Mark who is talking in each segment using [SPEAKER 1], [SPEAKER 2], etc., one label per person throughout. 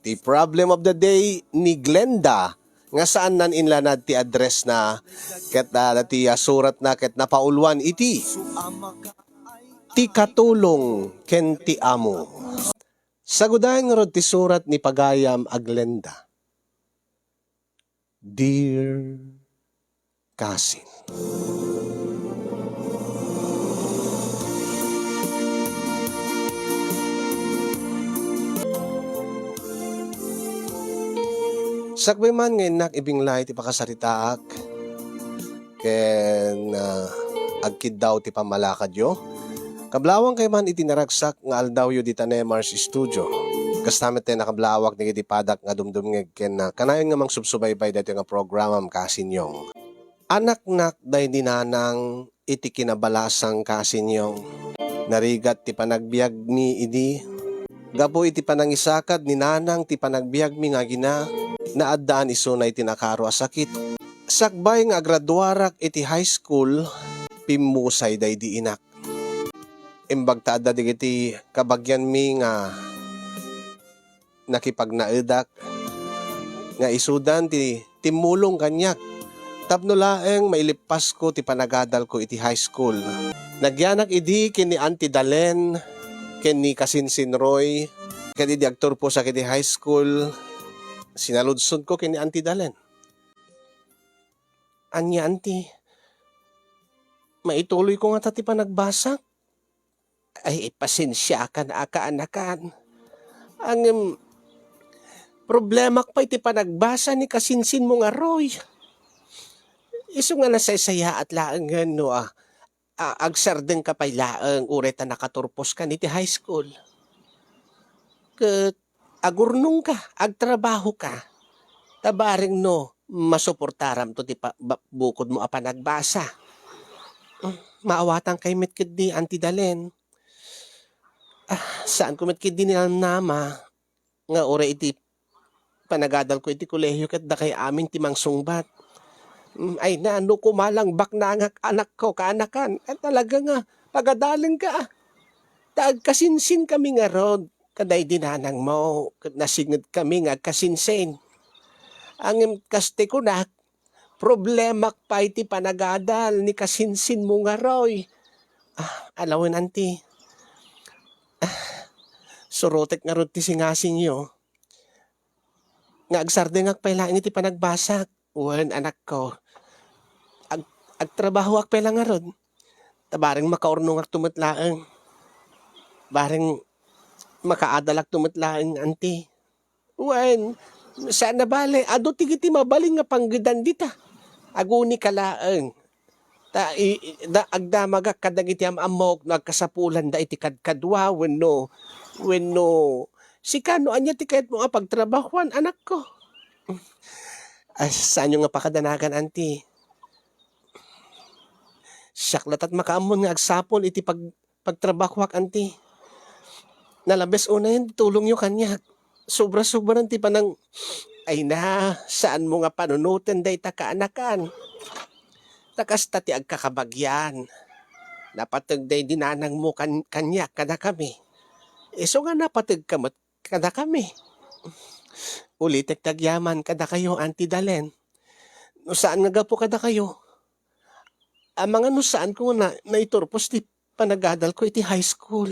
[SPEAKER 1] Ti problem of the day ni Glenda nga saan nan inlanad ti address na ket ti surat na ket napaulwan iti ti katulong ken ti amo. Sagudayan nga rod ti surat ni Pagayam a Glenda. Dear Cousin. Sakbay man ngayon nak ibinglay ti pakasaritaak ken agkid daw ti pamalakad yo. Kablawang kay man itinaragsak nga aldaw yo di Tanemars Studio. Kastamet tayo nakablawak ni iti padak nga dumdumngeg ken kanayon nga mang subsubaybay dati nga programam kasinyong. Anak-nak day dinanang iti kinabalasang kasinyong. Narigat ti panagbiag mi idi. Gapo iti panangisakad ni nanang ti panagbiag mi nga gina. Naadaan isunay tinakaro a sakit. Sakbay nga graduarak iti high school, pimusay day di inak. Imbag taada digiti kabagyan mi nga nakipagnaedak nga isudan ti timulong kanyak. Tapno laeng mailipas ko ti panagadal ko iti high school. Nagyanak idi ken ni Auntie Dalen, ken ni Kasinsin Roy, ken di aktor po sa kiti high school. Sinaludsod ko kini Auntie Dalen. Anya Auntie, maituloy ko nga tati pa nagbasa. Ay pasensya ka na kaanakan. Ang problema pa iti pa nagbasa ni Kasinsin mo nga Roy. Iso nga nasaysaya at laang no agsardeng ka pa'y laang ureta nakaturpos ka niti high school. Ket agurnong ka, agtrabaho ka, tabaring no, masuportaram to ti bukod mo apa nagbasa. Maawatan kay metkid di Auntie Dalen. Saan ko metkid di nilang nama, nga ore iti panagadal ko iti kolehiyo ket da kay amin ti mangsungbat. Ay na, no kumalang bak na nga anak ko, kaanakan, at talaga nga, pagadaling ka. Kasinsin kami nga rod. Kaday dinanang mo, nasigid kami nga kasinsin. Ang kaste ko na, problema pa iti panagadal ni Kasinsin mo nga Roy. Alawin Auntie. Surotek nga rod ti singasing yo. Nga agsarde nga pailain iti panagbasak. Wen anak ko. Agtrabaho ak pailang nga rod. Tabaring makaurnong ak tumatlaang. Baring makaadalak tumatlaang Auntie. Wen, saan na bale? Ado tigiti mabaling nga panggidan dita. Aguni kalaang. Agdamagak kadagiti amok nagkasapulan da iti kadkadwa wenno. Si kano anya ti kahit mo pagtrabahuan anak ko. Ay, saan yung nga pakadanagan Auntie? Saklat at makaamon nga agsapol iti pagtrabahuak Auntie. Nalabes una yun, tulong nyo kanya. Sobra-sobra ti panang, ay na, saan mo nga panunutin day kaanakan. Takasta ti agkakabagyan. Napatag day dinanang mo kanya kada kami. So nga napatag kamot kada kami. Ulitek tagyaman kada kayo Auntie Dalen. No saan nga gapo kada kayo? Mga no saan ko na naiturpos ti panagadal ko iti high school.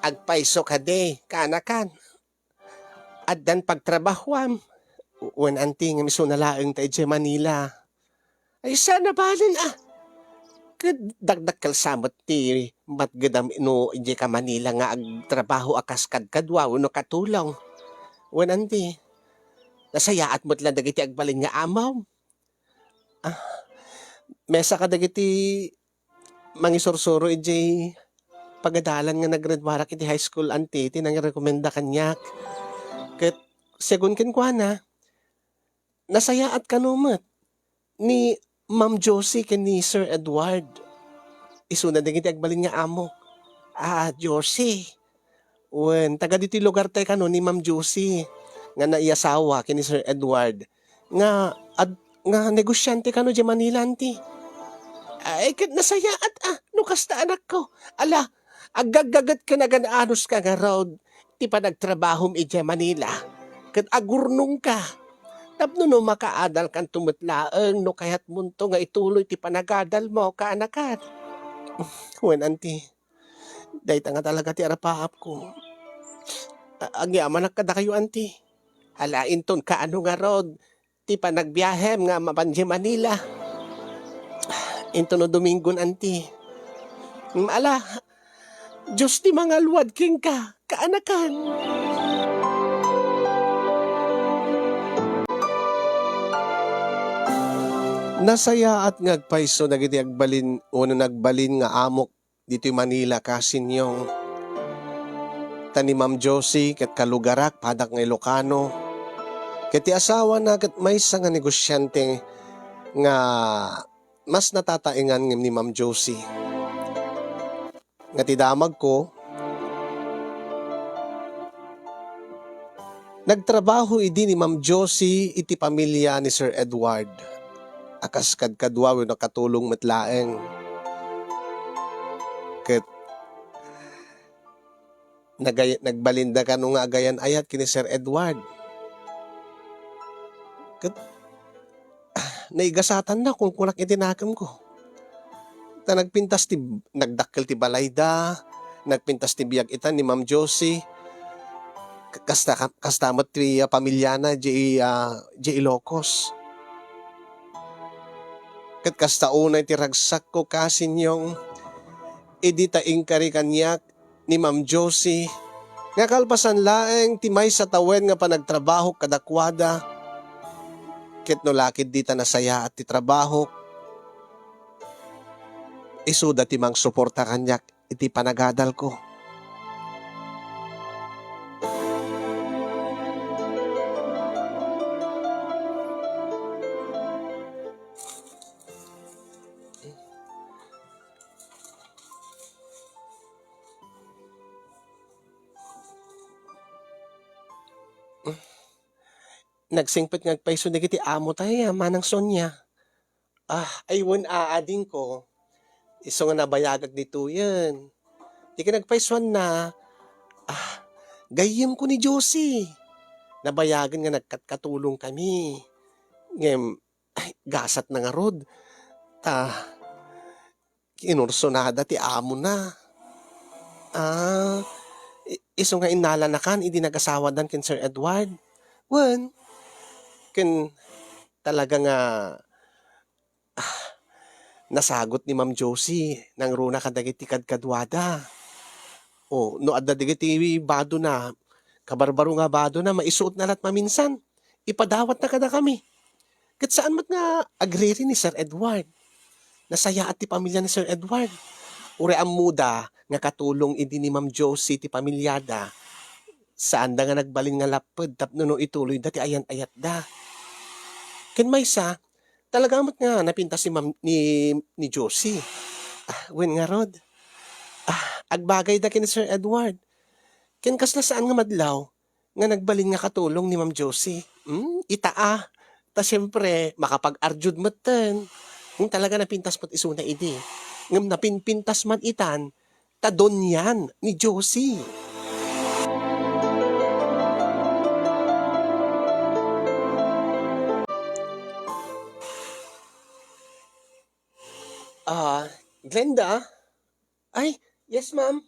[SPEAKER 1] Agpaiso ka de, kaanakan. At dan pagtrabahuam. Wen Auntie nga miso nalaeng tayo dyan Manila. Ay sana balin Dagdag kalsamot ti matgadam no ije ka Manila nga agtrabaho akas kadkadwa no katulong. Wen Auntie, nasayaat mo't lang dagiti agbalin nga amaw. Mesa ka dagiti mangisursuro ije pagadalan nga nagradwarak iti high school Auntie, ti nang rekomenda kanyak. Ket segun ken kuana, nasayaat kanumet ni Ma'am Josie ken ni Sir Edward. Isuna dagiti agbalin nga amo. Josie. Wen taga diti lugar tay kano ni Ma'am Josie nga naiasawa ken ni Sir Edward nga nga negosyante kano di Manila Auntie. Ay, kat nasaya at no kasta anak ko. Ala, agagagat ka na ganaanos ka nga road. Ti pa nagtrabahom ije Manila. Kat agurnong ka. Tapno no makaadal kan tumutlaeng no kayat munto nga ituloy ti panagadal mo kaanakan. Wen anti, dahit nga talaga ti arapaap ko. Agyaman kada kayo anti. Alain ton kaano nga rod. Ti pa nagbiyahem nga mapanje Manila. Into no Domingon anti. Ala, Diyos ti mga luwad king ka, kaanakan. Nasaya at ngagpaiso nagiti agbalin o nagbalin nga amok dito Manila kasin yung tani Ma'am Josie ket kalugarak padak nga Ilocano. Ket ti asawa na ket maysa nga negosyante nga mas natataingan ni Ma'am Josie. Nga ti damag ko, nagtrabaho idi ni Ma'am Josie iti pamilya ni Sir Edward. Akas kadkadwa wenno katulong metlaeng. Ket nagbalinda ka nung nga agayan ayat kini Sir Edward. Ket naigasatan na kung kunak itinakam ko. Ta nagpintas ti nagdakkel ti balayda, nagpintas ti biag itan ni Ma'am Josie. Kastamot ti pamilya na di Ilocos. Ket kasta unay ti ragsak ko kasin yung edita inkari kanyak ni Ma'am Josie. Nga kalpasan laeng ti may sa tawen nga panagtrabaho kadakwada. Ket no lakid dita nasaya at ti trabaho. Isuda ti mang suporta kanyak iti panagadal ko. Nagsingpit ngagpaiso na kiti amo tayo manang Sonya. Aywan aading ko. Iso nga nabayagag dito yan. Di ka nagpaisuan na. Gayem ko ni Josie. Nabayagan nga nagkatkatulong kami. Ngem, gasat na nga rod. Kinursonada ti amo na. Iso nga inalanakan, idi nag-asawa dan ken Sir Edward. Wen, ken talaga nga nasagot ni Ma'am Josie nang runa kadagiti kadkadwada. No adda digiti bado na, kabarbaro nga bado na, maisuot na lat maminsan. Ipadawat na kada kami. Ket saan mat nga agriri ni Sir Edward. Nasaya at ti pamilya ni Sir Edward. Ure ang muda nga katulong idi ni Ma'am Josie ti pamilyada. Saan da nga nagbalin nga lapod tapno no ituloy dati ayan-ayat da. Ken maysa, talaga amat nga napintas ni Josie. Wen nga rod. Agbagay da ken ni Sir Edward. Ken kasla saan nga madlaw nga nagbalin nga katulong ni Ma'am Josie. Itaa. Ta siyempre makapag-arjud maten. Talaga napintas mo't isuna idi. Ngam napinpintas man itan, ta don yan ni Josie. Glenda? Ay, yes ma'am.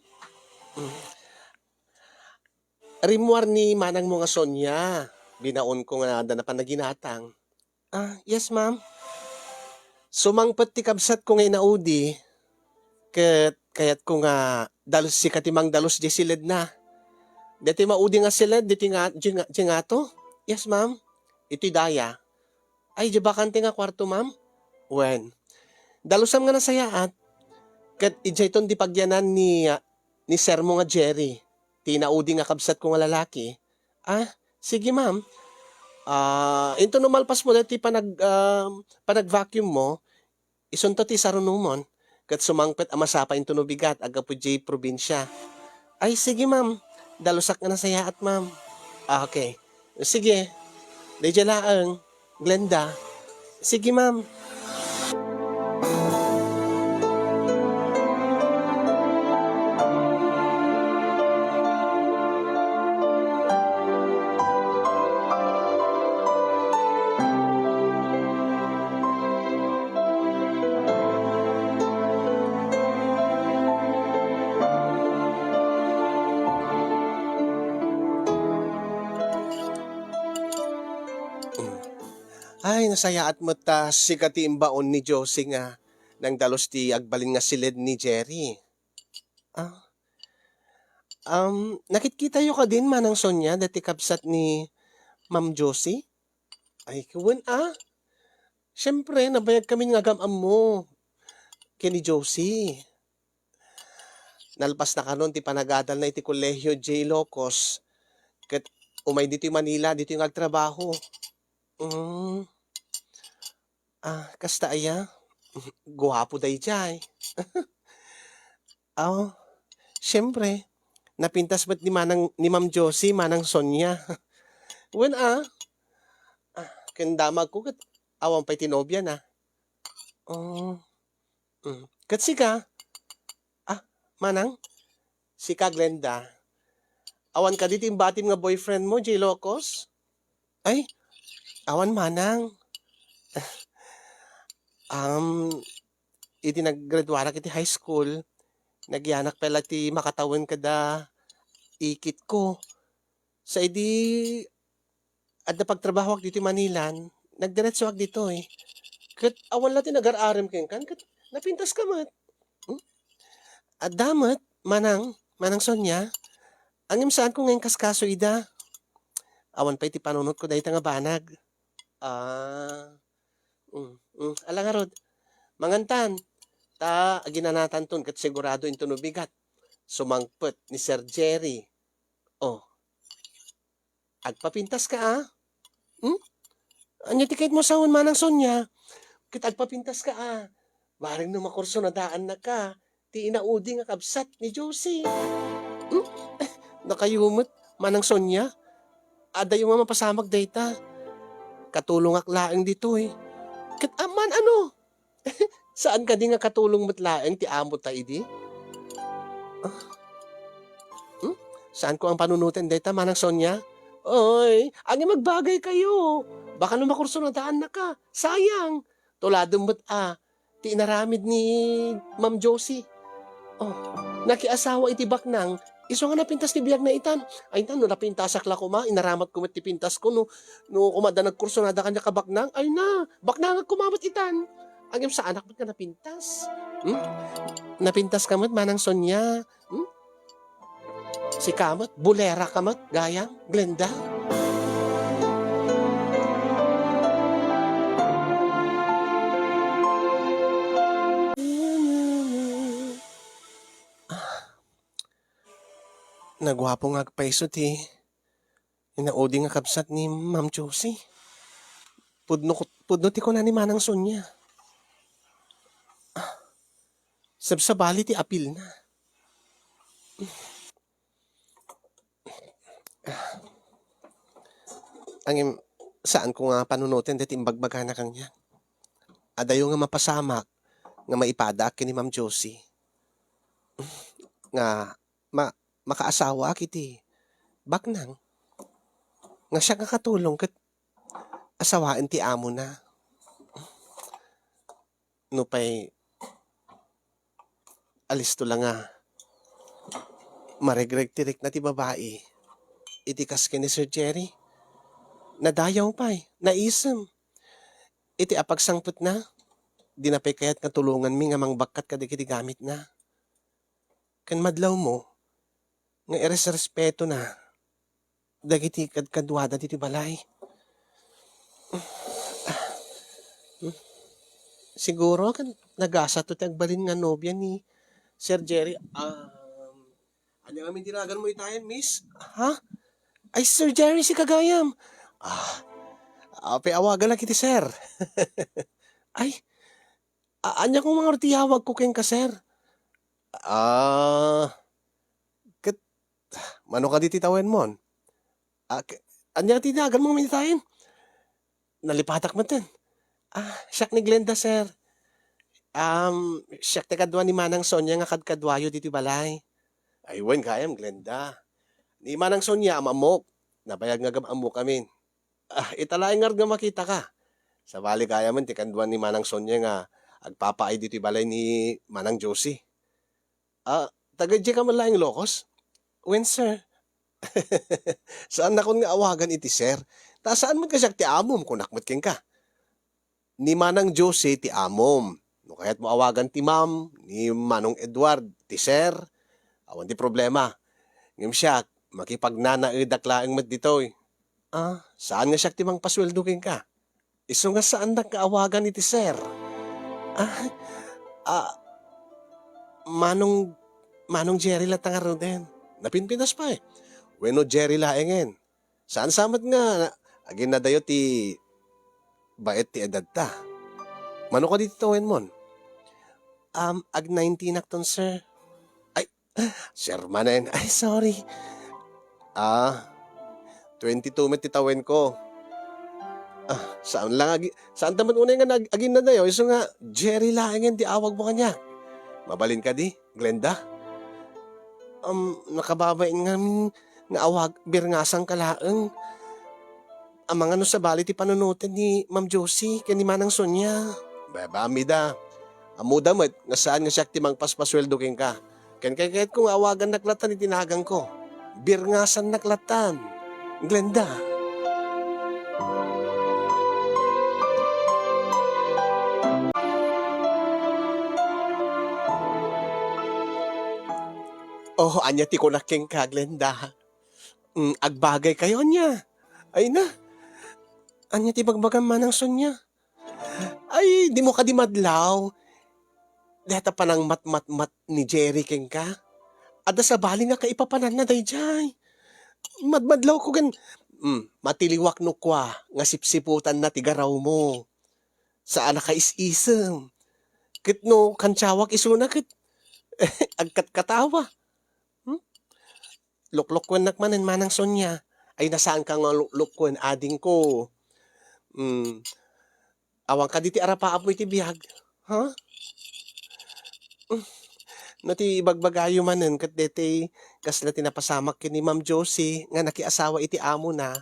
[SPEAKER 1] Rimuar ni manang mo nga Sonya. Binaon ko nga na panaginatang. Yes ma'am. Sumangpat ti kabsat ko ngay naudi. Kayat ko nga dalos si katimang dalos di silid na. Dati maudi nga silid, diti nga to? Yes ma'am. Ito'y daya. Ay, di bakante nga kwarto ma'am? Wen. Dalusam nga nasayaat. Kat ijay ton di pagyanan ni sir mo nga Jerry. Tinaudi nga kabsat ko nga lalaki. Sige ma'am. Into numalpas mo dati panag-vacuum mo, isunto ti sarunumon, kat sumangpet amasapa into nubigat, agapo jay probinsya. Ay, sige ma'am. Dalusak nga nasayaat ma'am. Okay. Sige. Dayja laang. Glenda. Sige ma'am. Ay, nasayaat mo ta si katimbaon ni Josie nga nang dalos ti agbalin nga silid ni Jerry. Ah, nakikita yo ka din manang Sonya dati kapsat ni Ma'am Josie? Ay, kawan Siyempre, nabayag kami nga gamam mo kini Josie. Nalpas na kanon ti panagadal na iti Kolehiyo J. Locos. Kat umay dito yung Manila, dito yung agtrabaho. Mm, kasta aya. Guwapo day jay. Oh, siyempre. Napintas ba't ni Ma'am Josie, manang Sonya? Wen kendamag ko kat awang pa'y tinobya na. Oh, kat sika, manang, sika Glenda. Awan ka dito yung batim nga boyfriend mo, J. Locos? Ay, awan manang. Iti naggraduara kiti high school, nagyanak pala ti makatawan kada ikit ko. Sa idi, at napagtrabaho ak dito Manilan, nagdiretso ak dito eh. Kat awan lati nagar-aram kan, kat napintas ka mat. At damat, manang Sonya, angim saan ko ngayon kaskaso ida. Awan pa iti panunot ko dahi nga banag. Ala nga rod, mangantan, ginanatan ton kat sigurado into bigat. Sumangpet ni Sir Jerry. Oh, agpapintas ka Anya tikait mo sawon manang Sonya. Kat agpapintas ka Waring no makurso na daan na ka. Ti inaudi nga kabsat ni Josie. Nakayumot, manang Sonya. Ada yung mapasamag data. Katulong ak laeng dito eh. Kat aman Saan ka di nga katulong mo't laeng ti amo ta idi? Saan ko ang panunutin data, manang Sonya? Oy, ang magbagay kayo. Baka no makurso na daan na ka. Sayang. Tulado mo't ti inaramid ni Ma'am Josie. Oh, nakiasawa iti baknang. Iso nga napintas ni biyag na itan. Ay no napintasak la ko inaramat ko ti pintas ko no kumada nagkurso na da kanya ka baknang. Ay na, baknang kumamat itan. Angim sa anak mo ka napintas. Napintas ka mat manang Sonya. Si kamat, bulera kamat, gayang, Glenda. Nagwapo nga agpaisot Inaudi nga kapsat ni Ma'am Josie. Pudno ti ko na ni manang Sonya. Sabsabali ti apil na. Angim, saan ko nga panunutin dati imbagbaga na kang yan. Adayo nga mapasamak nga maipada kini Ma'am Josie. Nga makaasawa kiti baknang. Nga siya nga katulong kat asawain ti amo na. No pa'y alisto lang maregreg-tirik na ti babae. Iti kaskin ni Sir Jerry. Nadayaw pa'y, naisem. Iti apagsangput na. Di na pa'y kayat katulungan mi nga mangbakkat kadikiti gamit na. Kan madlaw mo, nga respeto na. Dagiti kadwada diti balay. Siguro kan nagasa to tagbalin nga nobya ni Sir Jerry. Ano nga tinagan mo itayan, miss? Ha? Ay, Sir Jerry, si Kagayam. Awagan lang kiti, sir. Ay, anya kong mga tiyawag ko keng ka, sir. Mano ka di titawen mon? Anya tinagan mo minitayin? Nalipatak mo din. Siyak ni Glenda, sir. Siyak te kadwa ni Manang Sonya nga kadkadwayo diti balay. Ay, wen kayam, Glenda. Ni Manang Sonya, amamok. Nabayag nga gamamok kami. Italaing nga makita ka. Sa bali kaya man, tikandwa ni Manang Sonya nga agpapaay dito balay ni Manang Josie. Tagadya ka man laing Locos? When, sir? Saan na kun nga awagan iti, sir? Ta saan man kasyak ti amom kung nakmat king ka? ni Manang Jose ti amom. No kaya't mo awagan ti ma'am, ni Manong Edward, ti sir, awan ti problema. Ngem siya, makipagnanaedaklaeng met ditoy. Saan nga siya ti mang pasweldukin ka? Iso nga saan nagkaawagan ni ti sir? Ah, ah, Manong, Manong Jerry latang din. Napinpinas pa eh. Weno Jerry laengen. Saan samat nga, agin na dayo ti bait ti edad ta. Mano ka dito mon? Ag 19 nakton sir. Ay, sir manen. Ay, sorry. 22 met titawen ko. Saan taman unay nga agin na dayo? Iso nga, Jerry laengen di awag mo kanya. Mabalin ka di, Glenda? Nakababain nga awag, birngasang kalaeng. Ang mga no sa bali ti panunutin ni Ma'am Josie, kaya ni Manang Sonia. Baba, amida. Amuda mo, nga saan nga siya ti mang paspasweldo king ka. Kahit kung awagan naklatan itinagang ko. Birngasan naklatan. Glenda. Oh, anya ti ko naking ka, Glenda. Agbagay kayo niya. Ay na. Anya ti bagbagan Manang Sonia. Ay, di mo ka di madlaw. Deta pa ng mat ni Jerry king ka. Ada sa bali nga kaipapanan na dayjay. Madmadlaw ko gan. Matiliwak no kwa, nga sipsiputan na tigaraw mo. Saan ka is-isem. Kit no, kantsawak isuna kit. Agkat katawa. Luklukwen nakmanen Manang Sonia. Ay nasaan ka nga luklukwen ading ko. Awang ka diti arapaap mo iti biyag. Ha? No ti bagbagayo manen kat deti kasla tinapasamak kin ni Ma'am Josie nga nakiasawa iti amo na.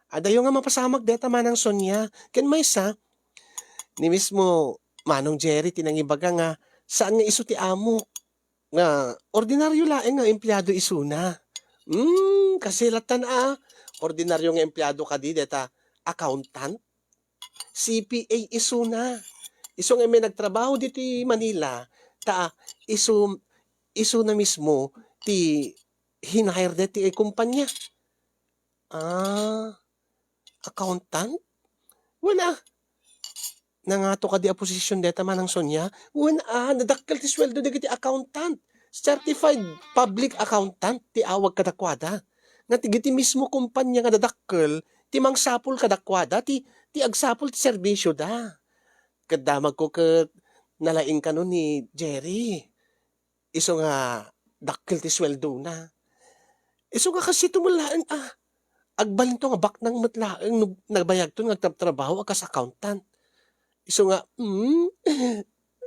[SPEAKER 1] Adayo nga mapasamak deta Manang Sonia. Ken maysa ni mismo Manong Jerry tinangibaga nga saan nga isu ti amo nga ordinaryo laeng nga empleyado isuna. Kasilatan ordinaryo nga empleyado ka di deta accountant. CPA isuna. Isu nga may nagtrabaho diti Manila ta isu na mismo ti hinahire deti kumpanya. Accountant? Wala. Nangato ka di a posisyon deta Manang Sonia? Wala. Nadakkel ti sweldo di ti accountant. Certified public accountant ti awag kadakwada. Nga ti mismo kumpanya nga nadakkel ti mangsapul kadakwada ti agsapul ti serbisyo da. Kadamag ko ket nalaing ka nun ni Jerry. Iso nga dakkel ti sweldo na. Iso nga kasi tumulaan agbalin to nga bak nang matlaeng nagbayag to nga trabaho akas accountant. Iso nga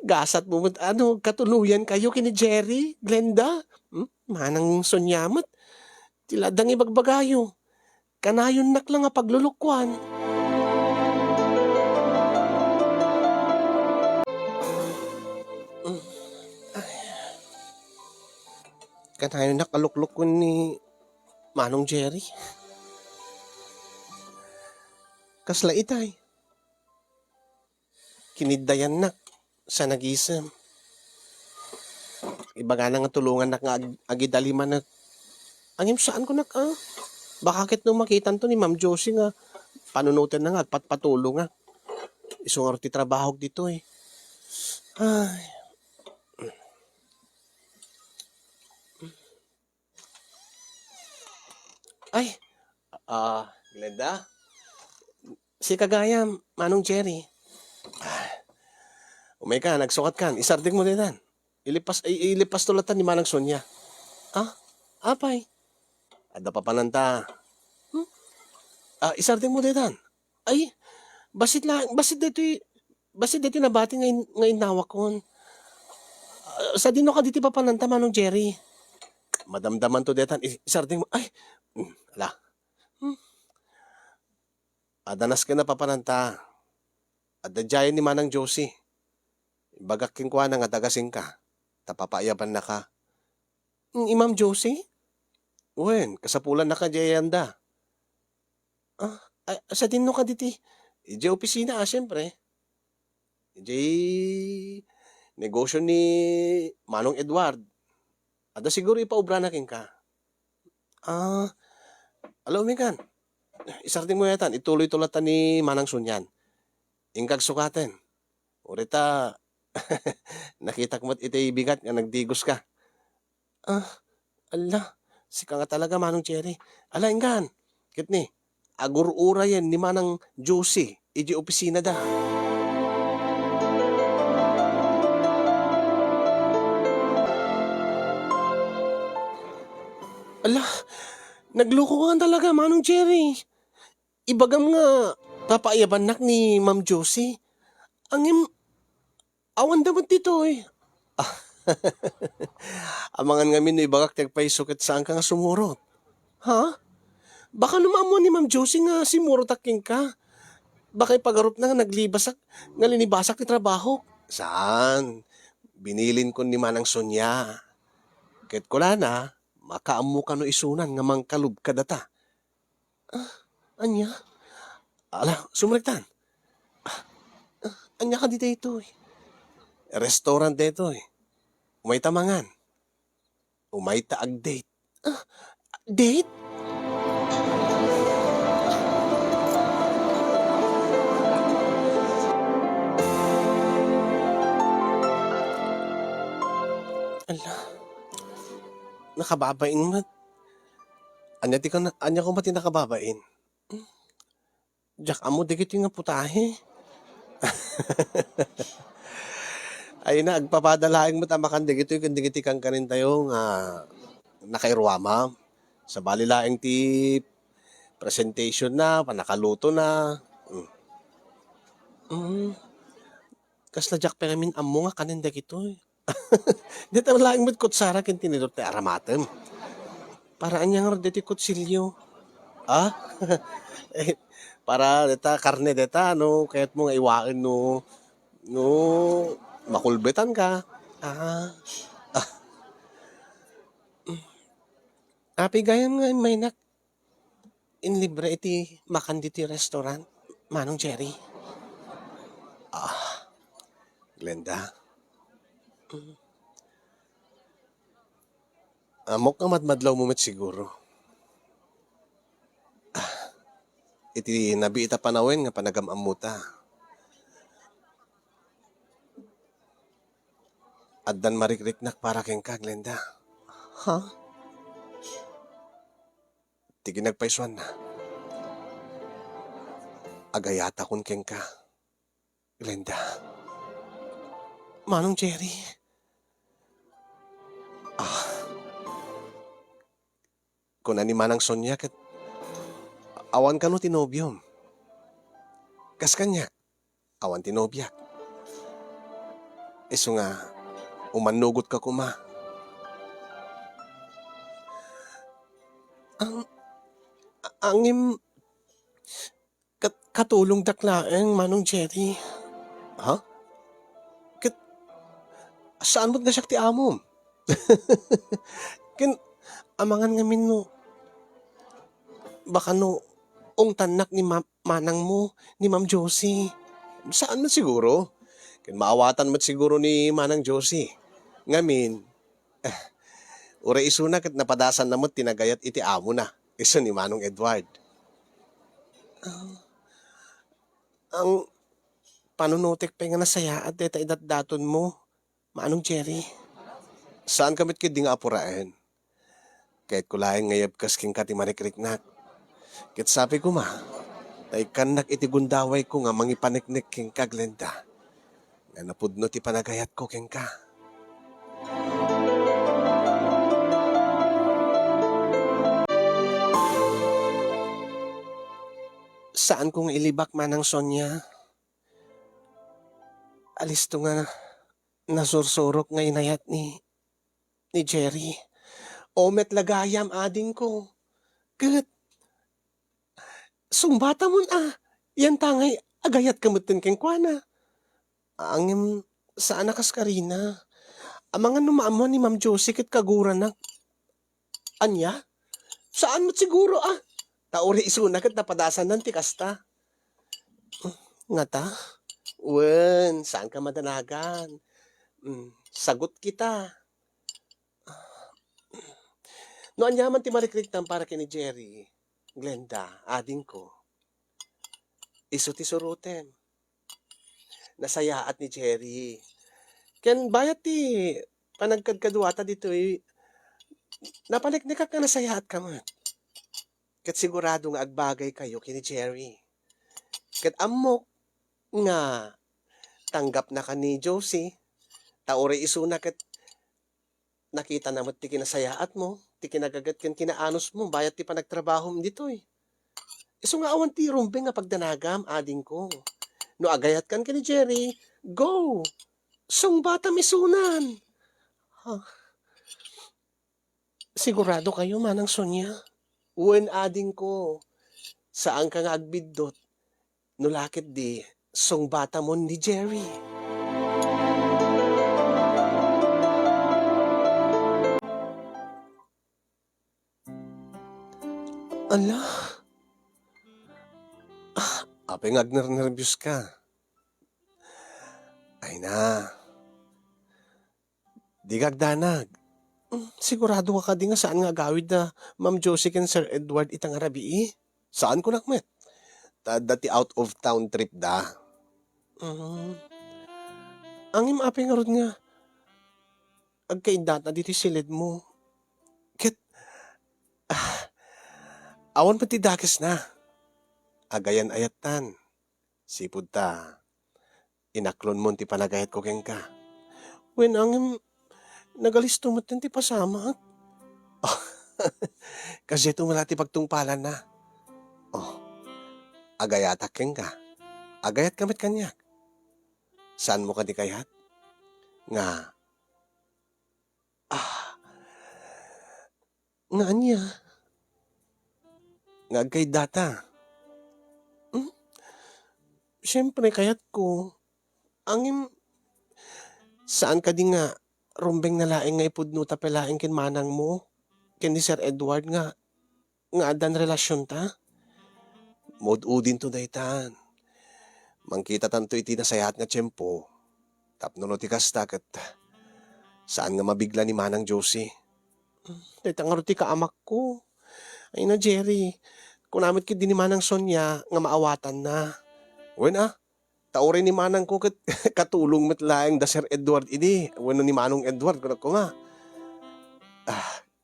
[SPEAKER 1] gasat mo katuluyan kayo kini Jerry, Glenda. Manang Sonyamat. Tiladang ibagbagayo. Kanayon naklang nga paglulukwan. Kanayon nakalukluk ko ni Manong Jerry. Kasla itay. Kinidayan nak sa nagisem. Ibaga na nga tulungan nak nga agidaliman na. Angim saan ko bakit nung makitan to ni Ma'am Josie nga panunutan na nga at patpatulong nga. Isungar ti trabaho dito eh. Glenda? Si kagayam, Manong Jerry. Umay ka, nagsukat kan. Isarding mo din. Ilipas tulatan ni Manang Sonia. Apay. Ada pa pananta. Isarding mo din. Ay, basit dito nabati ngayon nawak kon. Sa dino ka dito pa pananta Manong Jerry. Madamdaman to detan. Isarding mo. Ay, ala. Adanas ka na papananta. Adadyayan ni Manang Josie. Bagak king kwa nga dagasing ka. Tapapayaban na ka. Imam Josie? Wen, kasapulan na ka jayanda. Sa dino ka diti. Ije opisina siyempre. Ijay negosyo ni Manong Edward. Ada siguro ipaubra na king ka. Ah, alo mikan. Isarting mo yatan, ituloy tulatan ni Manang Sunyan. Ingkag sukaten. Urita, nakita ko mo't itay bigat nga nagdigos ka. Ah, ala, sika nga talaga Manong Cherry. Ala, inggan. Kit ni, agur-ura yan ni Manang Josie. Iji opisina da. Ala, nagloko ka talaga Manong Cherry. Ibagam nga, papaayaban nak ni Ma'am Josie. Ang awan daman dito eh. Amangan ngamin no ibagak tagpay sukit saan ka nga sumurot. Ha? Baka naman mo ni Ma'am Josie nga si Murotaking ka. Baka ipagarup na nga naglibasak, nga linibasak ti trabaho. Saan? Binilin ko ni Manang Sonya. Kahit ko na, makaamu ka no isunan nga mangkalub ka data. Anya? Ala, sumrektan. Anya ka dito ito eh. Restaurant dito eh. Umay tamangan. Umay taag date. Date? Ala, nakababain mo. Anya ko mati nakababain. Jack amo dikit yung nga putahe. Ay na, agpapadalaing mo tamakan dikit yung dikit kang kanin tayo nga nakairwama. Sa balilaing ti presentation na, panakaluto na. Kasla Jack peramin amo nga kanin dikit ito. Dito laing mo't kutsara kin tinidor ti aramatem. Para anya nga dito kutsilyo. Ah? Eh, para deta karne deta no kahit mo nga iwain no makulbetan ka. Ah. Api gayam nga may nak in libre iti makan diti restaurant. Manong Cherry. Glenda. Amok nga madmadlaw mo met siguro. Iti nabi ita panawen nga panagam amuta. Addan marikriknak para keng ka, Glenda. Ha? Tigi nagpaiswan na. Agayata kun keng ka. Glenda. Manong Cherry. Kung ni Manang Sonya kat awan ka no tinobyom. Kas kanya, awan tinobyak. Iso nga, umanugot ka kuma. Angim katulong daklaeng Manong Cherry. Ha? Saan mo't nga siya ti amom? Kin, amangan nga min no, baka no, tanak ni manang mo, ni Ma'am Josie. Saan man siguro? Kin maawatan mo't siguro ni Manang Josie. Ngamin, ura isuna kat napadasan na mo't tinagayat iti amo na. Iso ni Manong Edward. Ang panunutik pa nga nasaya at deta idat-daton mo, Manong Cherry. Saan kamit kid di nga apuraen? Kahit kulaeng ngayab kas king kati marikriknak. Kit sabi ko ma, tay kanak iti gundaway ko nga mangipaniknik king ka Glenda. Nga napudno ti panagayat ko king ka. Saan kong ilibak Manang Sonya? Alis to nga nasursurok nga inayat ni Jerry. Omet lagayam ading ko. Kat, sumbata mo yan tangay, agayat kamutin keng kwana. Angim, saan nakas karina? Amangan numaamo ni Ma'am Josie kit kagura na. Anya? Saan mo't siguro Tauri isuna kat napadasan ng tikasta. Nga ta? Wen, saan ka madanagan? Sagot kita. No anyaman ti marikrik para kini Jerry. Glenda, ading ko. Isu ti surutem. Nasayaat ni Jerry. Ken bayat ti panagkadkaduata dito napaliknikak nga nasayaat ka man. Kat sigurado nga agbagay kayo kini Jerry. Kat amok nga tanggap na ka ni Josie. Taore isuna kat nakita naman ti kinasayaat mo. Ti kinagagat ken kinaanos mo. Bayat ti panagtrabaho mo dito Isu nga awan ti rumbeng nga pagdanagam, ading ko. No agayat kan kini Jerry, go! Sung bata misunan. Huh. Sigurado kayo manang Sonya? Wen ading ko. Saan ka nga agbiddot? No lakit di, sung bata mo ni Jerry. Ala? Apeng agner-nervyos ka. Ay na. Di kagdanag. Sigurado ka di nga saan nga gawid na Ma'am Josie ken Sir Edward itang arabi Saan ko nakmet? Dati out of town trip da. Angim apeng nga rod nga. Agkaindat na dito silid mo. Ket, awan pati dakes na. Agayan ayatan. Sipud ta. Inaklon mo ti panagayat ko ken ka. Wen angim nagalisto mo ti pasama. Kasi tumala ti pagtungpalan na. Agayatak ken ka. Agayat kamit kanyak. Saan mo ka di kayat? Nga. Nga niya. Nga kay data. Siyempre kayat ko. Angim. Saan ka di nga rumbeng na laing nga ipudno ta pelaing kin manang mo? Ken ni Sir Edward nga adan relasyon ta? Modudin to daytan. Mangkita tanto iti nasayat nga tiyempo. Tapno no ti kasta ket saan nga mabigla ni manang Josie? Dayta nga ti kaamak ko. Ay na Jerry, kung namit kit din ni manang Sonya nga maawatan na. Wen taore ni manang ko ket katulong met laeng da Sir Edward ini. Wenno ni manong Edward ko nga.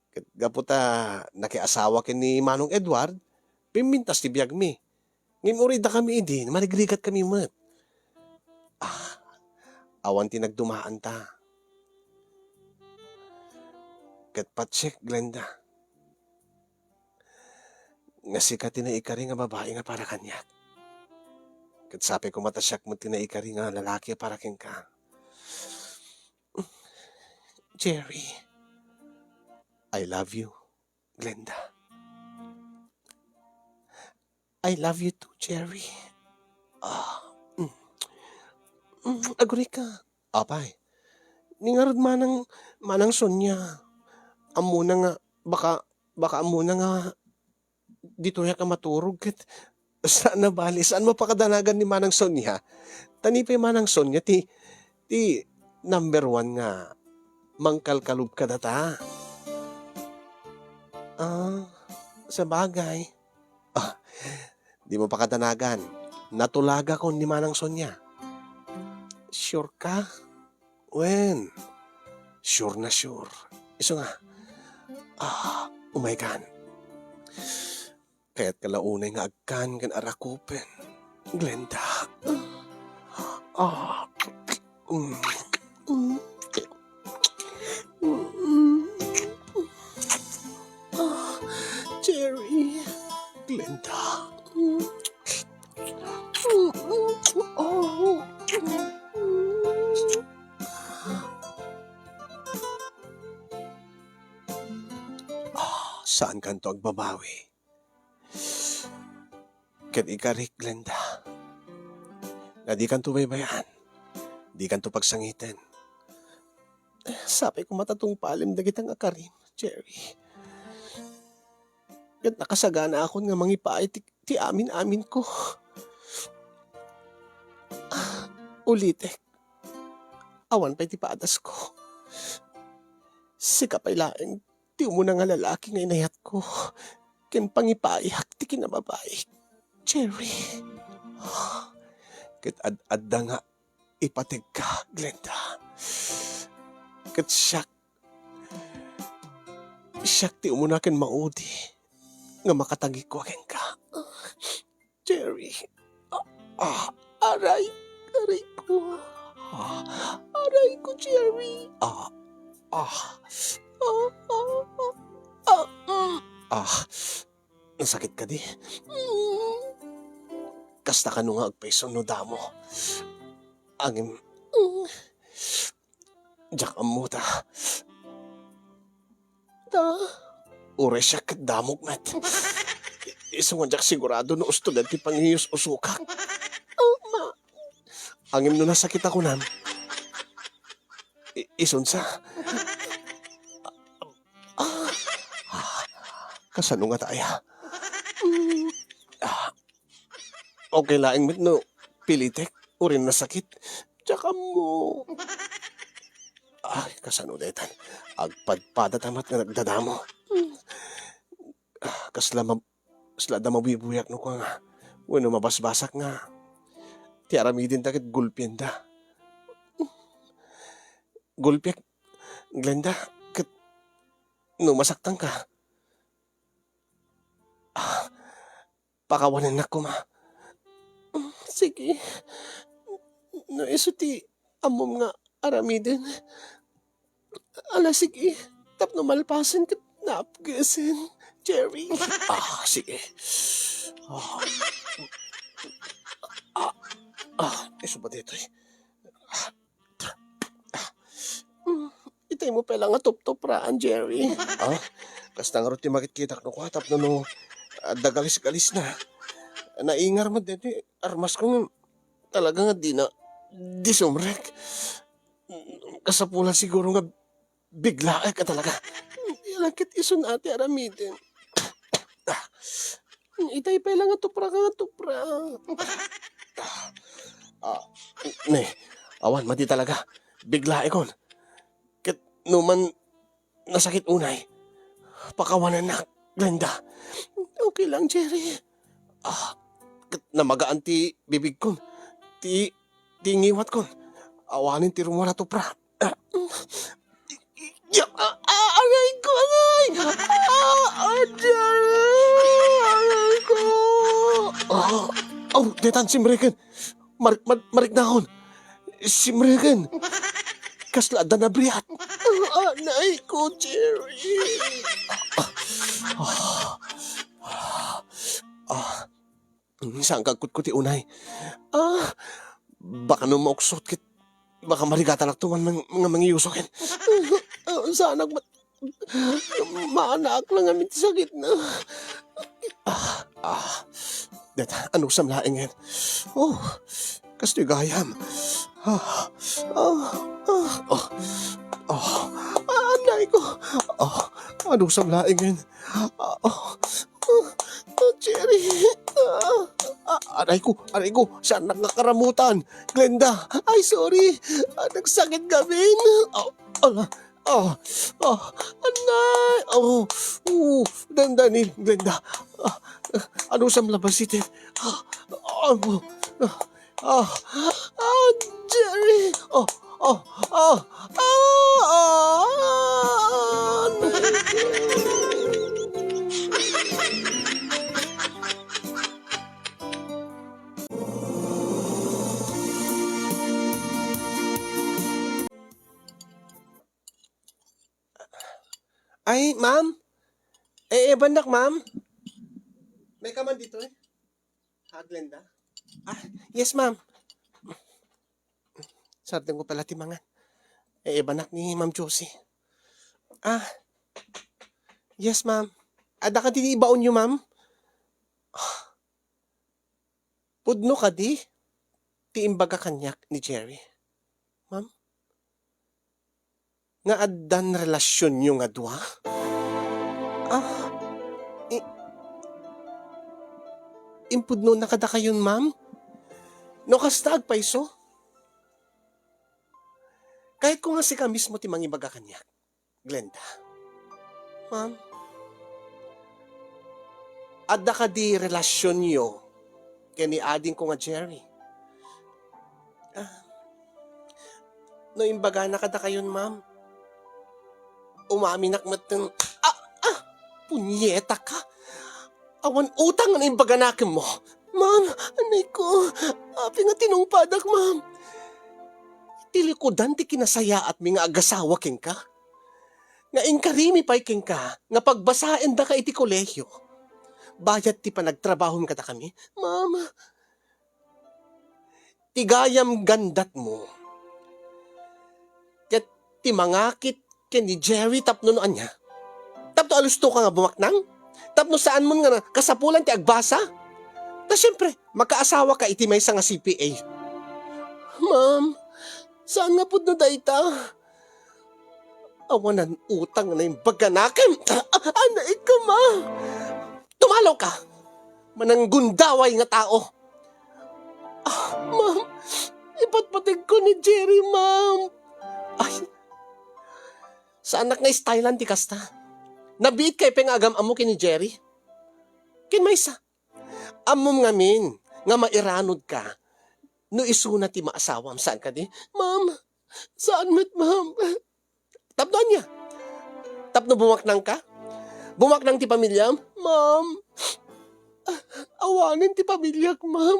[SPEAKER 1] Ket gaputa nakiasawa ken ni manong Edward, pimintas ti biag mi. Ngimuri da kami maligrigat kami met. Awan ti nagdumaan ta. Ket patsek Glenda. Nga sikat tinaikari nga babae nga para kanyak. Ket sapi ko matasyak mo tinaikari nga lalaki para ken ka. Jerry, I love you, Glenda. I love you too, Jerry. Aguri ka. Apay. Ningarod manang Sonya. Amuna nga, baka amuna nga, dito ya ka maturog. Ket, saan na bali? Saan mo pakadanagan ni manang Sonya? Tanipay manang Sonya, ti number 1 nga, mangkalkalub ka data. Sa bagay. Di mo pakadanagan. Natulaga ko ni manang Sonya. Sure ka? Wen? Sure na sure. Iso nga. Oh my God. Kaya't kalaunay nga agkan kan arakupen. Glenda. Jerry. Glenda. Saan kanto agbabawi? Ket ikarik, Glenda. Na di kanto baybayan. Di kanto pagsangitin. Sabi ko matatong palim dagitang akarim, Jerry. Ket nakasagana akon nga mangipaay ti amin-amin ko. Ulitek, awan pa'y ti padas ko. Sika pa'y laeng, ti umuna nga lalaki nga inayat ko. Ken pangipayak, ti kinababae. Cherry. Ket ad-adda nga, ipatig ka, Glenda. Ket siyak ti umuna ken maudi. Nga makatagi ko akin ka. Cherry. Aray ko. Aray ko, Cherry. Nasakit ka di? Kasta ka nung agpaiso no damo. Angin. Diyak amuta. Ure siya kadamog mat. Isang diyak sigurado no ustod at ti pangiyos usukak. Angin no nasakit ako nan. Isun sa. Kasano nga tayo? Okay laing mit no. Pilitek. Urin na sakit. Tsaka mo. Kasano detan. Agpadpada tamat nga nagdadamo. Kasla mabibuyak no ko nga. Wano mabasbasak nga. Ti aramidin takit gulpien da. Gulpiak, Glenda, kat no masaktan ka. Pakawanan na ko, ma. Sige. No iso ti amom nga aramidin. Ala, sige. Tapno malpasan kat naapgasin. Jerry. Sige. Iso ba dito eh? Itay mo pala nga tup-tupraan, Jerry. Kasta nga rin ti makikita ko tap no dagalis-galis na. Naingar mo dito armas ko nga talaga nga di na disumrek. Kasapula siguro nga bigla ka talaga. Ilangkit ison ate aramidin. Itay pala nga tupra ka nga tupra. Ne, awan mati talaga. Bigla ikon. Ket numan nasakit unay. Pakawanan na, Glenda. Okay lang, Jerry. Ket namagaan ti bibig kon. Ti ngiwat kon. Awanin ti rumara to pra. Aray ko, aray! Aray ko! Detan simreken. Marik nahon. Simreken. Kasla na briat. Anay ko, Jerry. Saan kagkut ko ti unay? Baka no mauksot kit. Baka marigatan ak tuman mga mangiyusokin. Saan maanak lang amit sakit na. Det, ano samlaing yan? Kasto'y gayam. Anay ko. Ano samlaing yan? Jerry. Aray ko. Saan nakakaramutan? Glenda. Ay, sorry. Nagsakit gamin. Anay. Dandanin, Glenda. Ano sa malabasitin? Jerry. Ay, ma'am? Bandak, ma'am? May kaman dito eh. Glenda? Yes, ma'am. Sarting ko pala timangan. Bandak ni Ma'am Josie. Yes, ma'am. Ada ka di ibaon nyo, ma'am? Pudno ka di? Tiimbaga kanyak ni Jerry. Ma'am? Nga adan relasyon nyo nga dua? Impudno na kada kayon, ma'am? No kasta agpaiso? Kahit kung nga si ka mismo ti mangibaga kanya, Glenda. Ma'am, adda ka di relasyon yo kani ading ko nga Jerry. No imbaga na kada kayon, ma'am. Umaminak mateng, punyeta ka. Awan utang na imbaga nakin mo. Ma'am, anay ko, api nga tinungpadak, ma'am. Tilikodan ti kinasaya at mga agasawa king ka. Nga inkarimi pa'y king ka, nga pagbasain da ka iti kolehyo. Bayat ti panagtrabaho kada kami. Ma'am, tigayam gandat mo. Ket ti mangakit ken ni Jerry tapno no anya. Tapno alusto ka nga bumaknang? Tapno saan mo nga kasapulan ti agbasa? Ta siyempre, makaasawa ka iti may nga CPA. Ma'am, saan nga po na dayta? Awanan utang na yung baganakin. Anay ka, ma. Tumalaw ka. Mananggundaway nga tao. Ma'am, ipatpatig ko ni Jerry, ma'am. Ay, sa anak nga stylan ti kasta. Nabiit kay pengagam amo kini Jerry. Kin may sa. Amom ngamin, nga mairanod ka. No isuna ti maasawam, saan ka di? Ma'am, saan met, ma'am? Tapno niya. Tapno bumaknang ka? Bumaknang ti pamilya? Ma'am, awanin ti pamilyak, ma'am.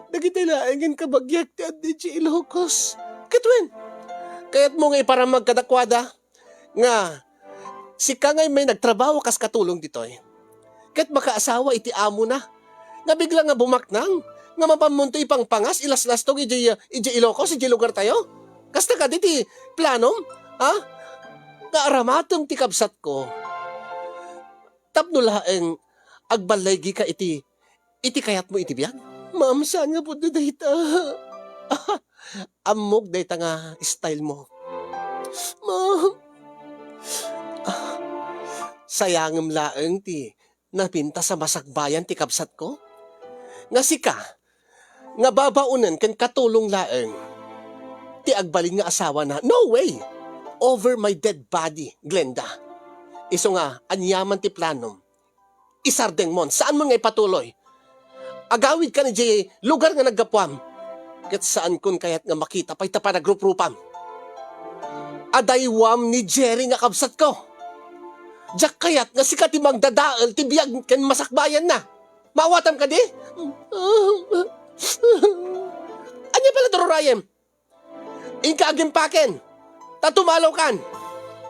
[SPEAKER 1] Nagitilaingin ka bagyak ti at di Ilocos. Katwen, kaya't mo nga iparamag kadakwada nga si ka ngay may nagtrabaho kas katulong ditoy. Kaya't makaasawa iti amo na. Nga bigla nga bumaknang. Nga mapamunto ipang pangas, ilas-las tong iji Ilocos, iji lugar tayo. Kasta ka diti planom, ha? Nga aramatom ti kabsat ko. Tapno laeng agbalay ka iti kayat mo iti biyag. Ma'am, saan nga po na dayta? Amog dayta nga style mo. Ma'am, sayangem laeng ti napinta sa masakbayan ti kabsat ko. Nga sika, nga babaunan ken katulong laeng. Ti agbalin nga asawa na, no way! Over my dead body, Glenda. Iso nga, anyaman ti planom. Isardeng mon, saan mo nga ipatuloy? Agawid ka ni Jay, lugar nga naggapuam. Kat saan kun kayat nga makita pa'y tapa nagruprupam. Adaywam ni Jerry nga kabsat ko. Diyak kayat nga sikat ti magdadaal ti biyag ken masakbayan na. Mawatam ka di? Anya pala Dororayem? Inka agimpaken. Tatumalaw kan.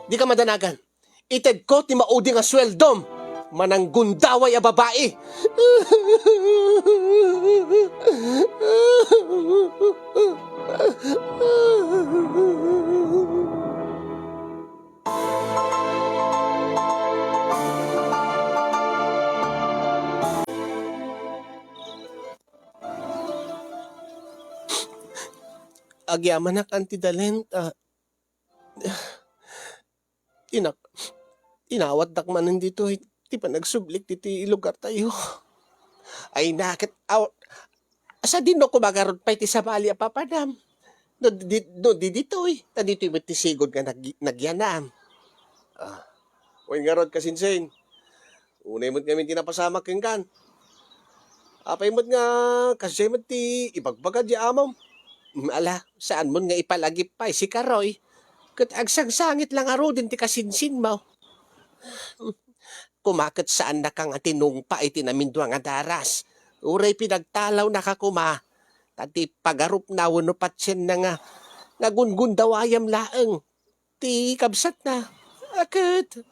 [SPEAKER 1] Di ka madanagan. Ited ko ti maudi nga sweldom. Mananggundaway a babae. Agyaman ak antidalent. Inawat dakmanan dito. Ti pa nagsublik ti lugar tayo. Ay nakit asa din no kumagarod pa iti sabali a papadam. No di dito eh. Ta dito ti sigod nga nagyanam. Uy nga rod kasinsin. Unay mo't kami tinapasamak yung kan. Apay mo't nga kasi mo't ti ibagbaga di amam. Ala, saan mo nga ipalagip pa si Karoy? Kat agsangsangit lang aro din ti kasinsin mo. Kumakit saan na kang atinungpa iti namindwa nga daras. Uray pinagtalaw na kakuma. Tati pagarup na wano patsyan na nga. Nagungundawayam laeng. Ti kabsat na. Akit.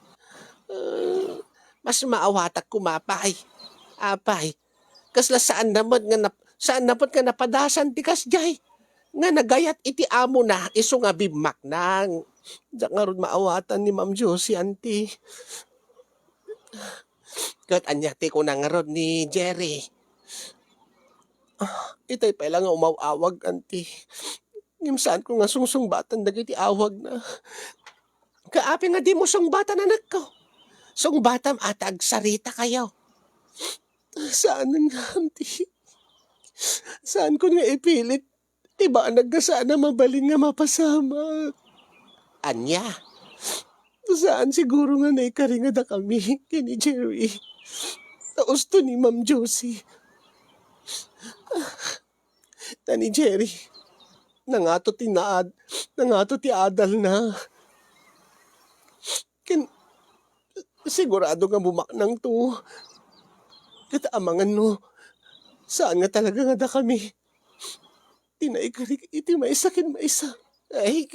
[SPEAKER 1] Mas maawatak kumapay. Apay. Kasla saan naman nga napadasan ti kasjay. Nga nagayat iti amo na iso nga bimak nang. Diyan nga ron maawatan ni Ma'am Josie, auntie. Kat anyati ko na nga ron ni Jerry. Itay pa lang nga umawawag, auntie. Ngimsaan ko nga sungsungbatan dagiti awag na. Kaapi nga di mo sungbatan anak ko. Sungbatam atag sarita kayo. Saan nga, auntie? Saan ko nga ipilit? Ti Iba nagkasana mabaling nga mapasama.
[SPEAKER 2] Anya,
[SPEAKER 1] Saan siguro nga naikaringada kami kini Jerry. Taos to ni Ma'am Josie. Ta ni Jerry. Nangato ti adal na. Kin, sigurado nga bumaknang to. Kataamangan no, saan nga talaga nga da kami. Tinaikarig iti maisakin maisa.
[SPEAKER 2] ay,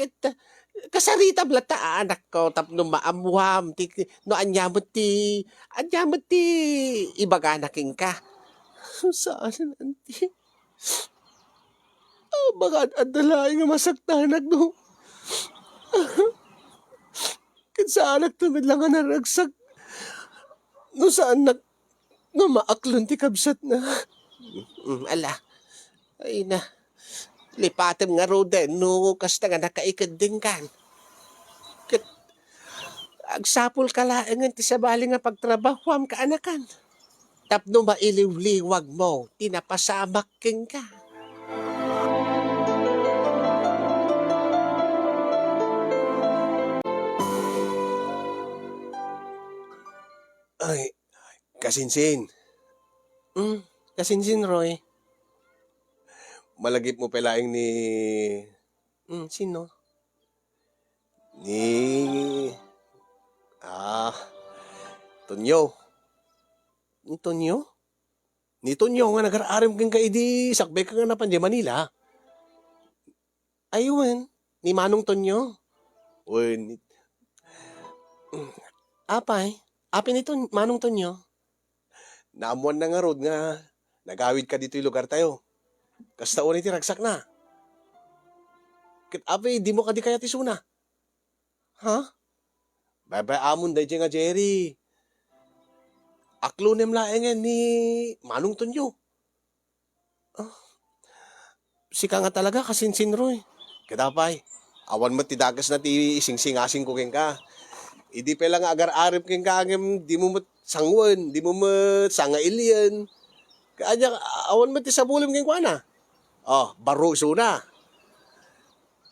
[SPEAKER 2] kasarita blata anak ko, tapno maamuham, no anyamot ti, ibaganaking ka.
[SPEAKER 1] Saan nanti? Baka adalay nga masaktanak no. Saan nagtumid lang nga naragsak. No saan no maaklon ti kabsat na.
[SPEAKER 2] Ala, ay na, lipatem nga roden, no, kasta nga nakaikad din kan. Agsapol ka laangan ti sabali nga pagtrabahuam ka anakan. Tapno mailiw-liwag mo, tinapasamak king ka.
[SPEAKER 1] Ay, kasinsin.
[SPEAKER 2] Kasinsin, Roy.
[SPEAKER 1] Malagip mo pelaing ni...
[SPEAKER 2] Sino?
[SPEAKER 1] Ni... Tonyo.
[SPEAKER 2] Tonyo?
[SPEAKER 1] Ni Tonyo nga nag-aaram kang kaidi sakbay ka nga na panje Manila.
[SPEAKER 2] Ayun, ni Manong Tonyo.
[SPEAKER 1] Uy, ni...
[SPEAKER 2] Apay, api nito Manong Tonyo.
[SPEAKER 1] Naamuan na nga rod nga nagawid ka dito yung lugar tayo. Kasta unay ti ragsak na. Kit api, di mo ka di kaya tisuna.
[SPEAKER 2] Ha?
[SPEAKER 1] Bye-bye amon day nga Jerry. Aklunem laengen ni Manong Tonyo.
[SPEAKER 2] Sika nga talaga kasinsin, Roy.
[SPEAKER 1] Kadapay, awan mo ti dagas na ti ising-singasing ko ken ka. Idi pa lang agar-arip ken ka angem di mo sangwan, di mo sanga ilian. Kanya awan mo ti sabulim ken kuana. Baro suna.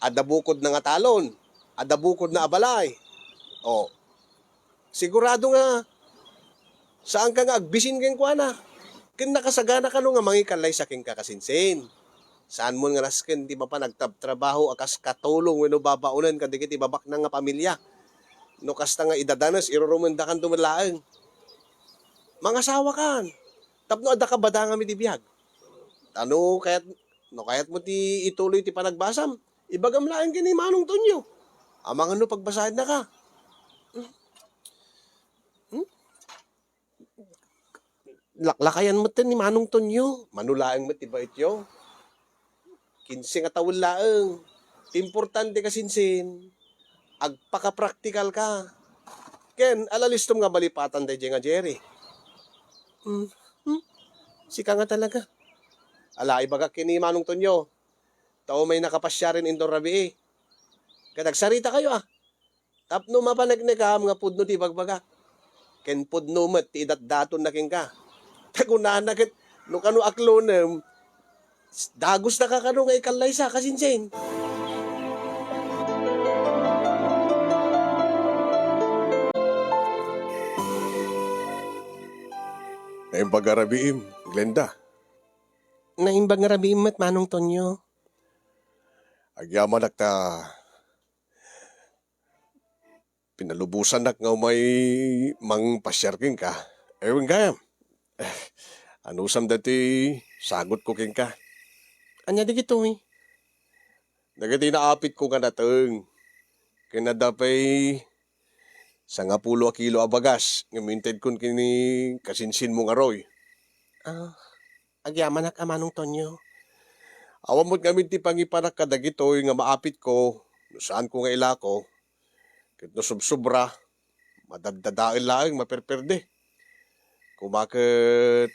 [SPEAKER 1] Adabukod na nga talon. Adabukod na abalay. Sigurado nga saan ka nga agbisin ken kuana. Ken nakasagana ka no nga mangikalay sa ken kakasinsin. Saan mo nga nasken, di ba pa nagtrabaho akas katulong wenno babaunan ka digit ibabak na nga pamilya. No kasta nga idadanas irurumenda kan tumalaeng. Mga asawa kan. Tapno adda ka bada nga mi di biyag. Kayat mo ti ituloy ti panagbasam. Ibagam laeng kini Manong Tonyo. Amang ano pagbasahin na ka.
[SPEAKER 2] Laklakayan mo ni Manong Tonyo.
[SPEAKER 1] Manulaeng mo ti bait yo. 15 nga taon laeng. Importante kasinsin. Agpaka-practical ka. Ken, alalistom nga balipatan day nga Jerry.
[SPEAKER 2] Sika nga talaga.
[SPEAKER 1] Ala, ibaga kini Manong Tonyo. Tao may nakapasya rin indong rabi eh. Kadagsarita kayo Tapno mapanagnagam nga pudno ti bagbaga. Ken pudno met ti idat-daton na ken ka. Tagunan na ket no kano aklonem. Dagos na kakano nga ikalay sa kasinsin. Ngayong pag-arabiim, Glenda.
[SPEAKER 2] Naimbag nga rabi met Manong Tonyo.
[SPEAKER 1] Agyaman ta pinalubusan nak nga may mang pasyarking ka. Ewan gayam. Anusam dati sagot ko king ka.
[SPEAKER 2] Anya di gitoy.
[SPEAKER 1] Nagati naapit ko nga nateng. Kinadapay 10 kilo abagas. Ngaminted kun kini kasinsin mo nga Roy.
[SPEAKER 2] Agyaman ak Manong Tonyo.
[SPEAKER 1] Awan mo't ngamin ti pangipanak kadagitoy nga maapit ko. No saan ko nga ilako. Kit no subsobra. Madadadain lang maperperde. Kumakit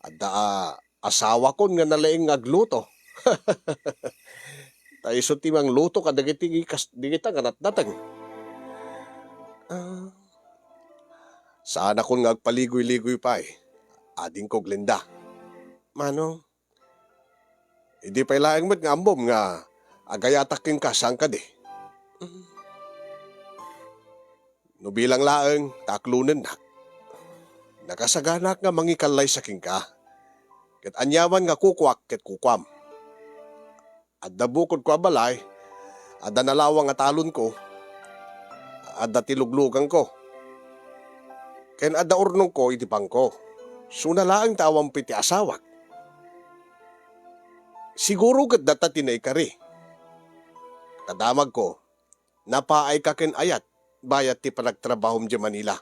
[SPEAKER 1] ada asawa ko nga nalaing agluto. Tayo so timang luto ka dagiti digita nga natdatang. Saan ako nga agpaligoy-ligoy pa Ading ko Glenda.
[SPEAKER 2] Manong,
[SPEAKER 1] Hindi pa ilaang mat nga ambom nga agayatak king kasang ka di. No bilang laeng taklunan na. Nakasaganak nga mangikalay sa king ka. Ket anyaman nga kukwak ket kukwam. Adda bukod ko balay, adda nalawang nga talon ko, adda tiluglugan ko. Ken adda urnong ko itipang ko. Sunalaang tawang piti asawak. Siguro ket data tinay kari. Kadamag ko, napaay ka ken ayat, bayat ti panagtrabahom di Manila.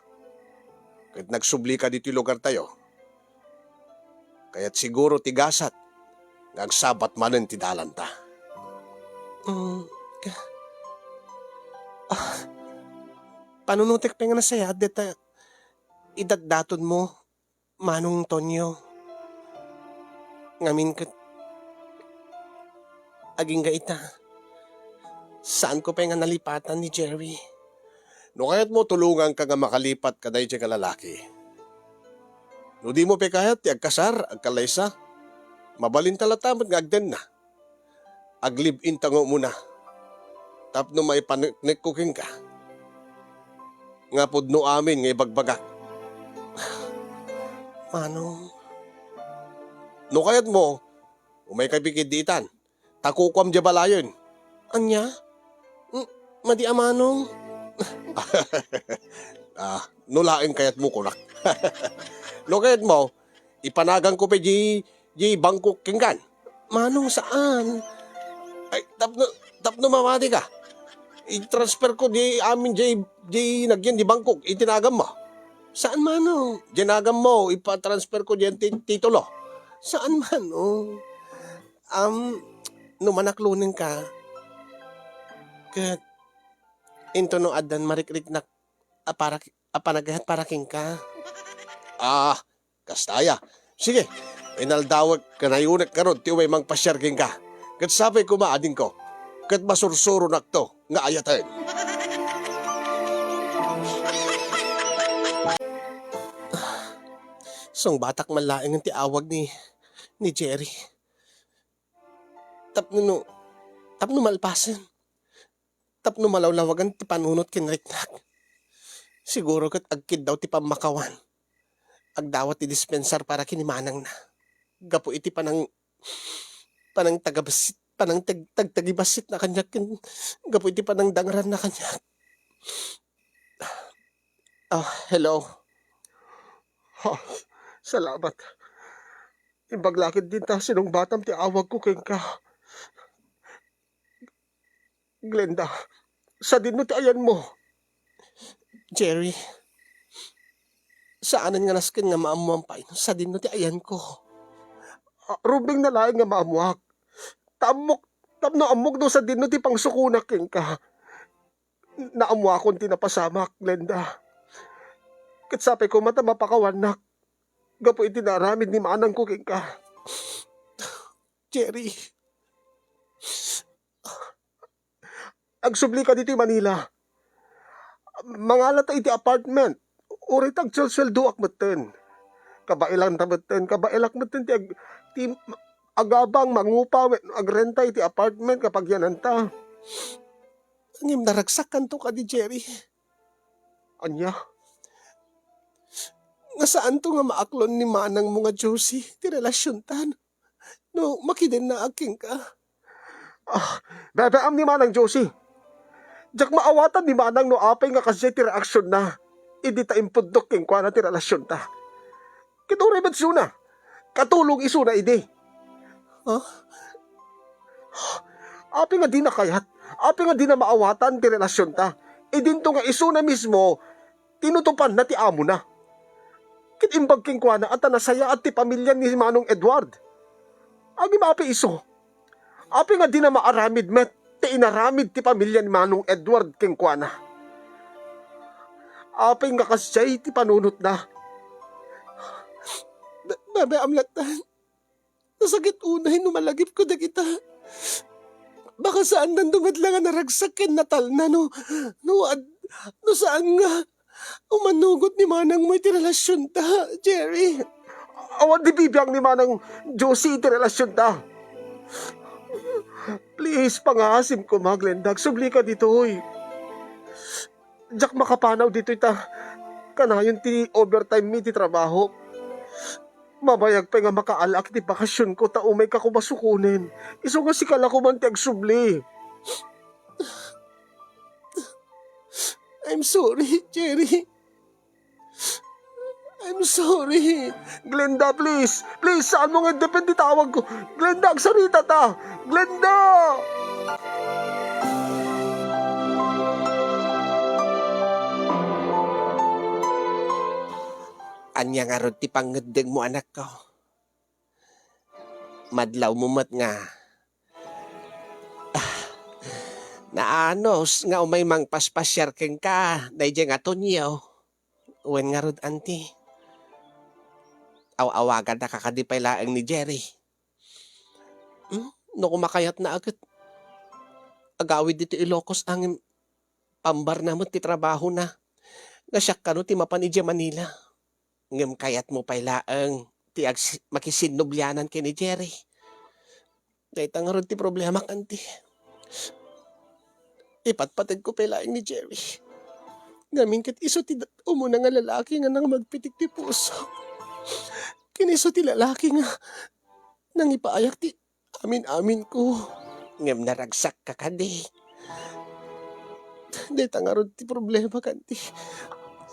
[SPEAKER 1] Ket nagsubli ka dito lugar tayo. Kaya't siguro tigasat, nagsabat manen ti dalan ta.
[SPEAKER 2] Panunutik pa nga na saya, deta idagdaton mo, Manong Tonyo. Ngamin ka, aging gaita. Saan ko pa nga nalipatan ni Jerry?
[SPEAKER 1] No kaya't mo tulungan ka nga makalipat ka dahi ka lalaki. No di mo pe kahit ti agkasar, agkalaysa, mabalin talatamot nga agden na. Aglibin tango muna. Tapno may panikkuking ka. Nga pudno amin nga ibagbagak.
[SPEAKER 2] Manong,
[SPEAKER 1] No kaya't mo, umay kapikid diitan, takukwam di balayon.
[SPEAKER 2] anya? Madi Manong.
[SPEAKER 1] No laeng kayat mo kunak. No kaya't mo, ipanagang ko pa di bangkok kinggan.
[SPEAKER 2] Manong saan?
[SPEAKER 1] Ay, tapno mamati ka. I-transfer ko di amin di nagyan di Bangkok, itinagam mo.
[SPEAKER 2] Saan Manong?
[SPEAKER 1] Dinagam mo, ipatransfer ko diyan titulo.
[SPEAKER 2] Saan Manong? Numanaklunin ka. Kat, into no adan marikrik na apanagahat para king ka.
[SPEAKER 1] Kastaya. Sige, inaldawag ka na yunat ka ron, tiway mang pasyarking ka. Kat sabay ko maading ko, kat masursuro nakto, nga ayatan.
[SPEAKER 2] Song batak malaing ang tiawag ni Jerry. Tapno malpasan. Tapno malawlawagan ti panunot kinriknak. Siguro kat agkid daw ti pamakawan. Agdawat ti dispensar para kinimanang na. Gapo iti panang tagabasit, panang tagtagibasit na kanyak. Gapo iti panang dangran na kanyak. Hello. Salamat. Ibaglakid din ta sinong batam ti awag ko keng ka. Glenda, sa din mo ti ayan mo. Jerry, saanan nga naskin nga maamuang pain, sa din mo ti ayan ko. Rubing na laing nga maamuak. Tapno amok do sa din mo ti pangsukunak keng ka. Naamuakon ti napasamak, Glenda. Katsapay ko mata mapakawanak. Gapo iti naramid ni manang ko keng ka. Jerry, agsubli ka dito Manila. Mangalat iti apartment. Urit agsulsweldo akmeten. Kabailang tameten, kabailak meten ti agabang mangupa agrenta iti apartment kapag yananta. Ngim naragsakan to ka di Jerry. Anya? Nga saan to nga maaklon ni manang mga Josie ti relasyon tan? No, makidin na aking ka. Bebeam ni manang Josie. Jak maawatan ni manang no apay nga kasi ti reaksyon na. Idi ta impudok king kwa na ti relasyon ta. Kituray ba't suna? Katulong isuna idi. Api nga di na kayat. Api nga di na maawatan ti relasyon ta. Idinto nga isuna mismo, tinutupan na ti amo na. Kitimbag king kwa na at nasaya at ti pamilya ni Manong Edward. Agi maapi iso. Api nga di na maaramid met, ti inaramid ti pamilya ni Manong Edward king kwa na. Api nga kasyay ti panunot na. Bebe amlatan, nasakit unay numalagip ko na kita. Baka saan nang dumadlangan na ragsakin natal na no saan nga umanugot ni manang mo'y ti relasyon ta, Jerry. Awan di bibiyang ni manang Josie ti relasyon ta. Please, pangasim ko ma, Glenda. Subli ka dito, hoy. Jak makapanaw dito ita. Kanayon ti overtime mi ti trabaho. Mabayag pa nga makaalak ti bakasyon ko ta umay ka ko masukunin. Iso nga si kala ko man ti agsubli.
[SPEAKER 1] I'm sorry, Jerry. I'm sorry.
[SPEAKER 2] Glenda, please. Please, saan mo nga depende tawag ko? Glenda, agsarita ta. Glenda!
[SPEAKER 1] Anya nga ron ti pangedeng mo anak ko. Madlaw mo mat nga. Naanos nga umay mang paspasyar keng ka. Dahil nga tunyaw. Uwen nga ron anti. Aw-awagan na kakadipay laang ni Jerry. No kumakayat na agad. Agawid dito Ilocos ang pambar na mo ti trabaho na. Nasyak ka no ti mapan ni Manila. Ngem kayat mo pay laang ti makisinubyanan kay ni Jerry. Dahil tangaron ti problema kanti. Ipatpatag ko pay laang ni Jerry. Ngamin kat iso ti umuna nga lalaki nga nang magpitik ti puso. Kiniso ti lalaki nga nang ipaayak ti amin-amin ko. Ngem naragsak ka kadi. Dahil tangaron ti problema kanti.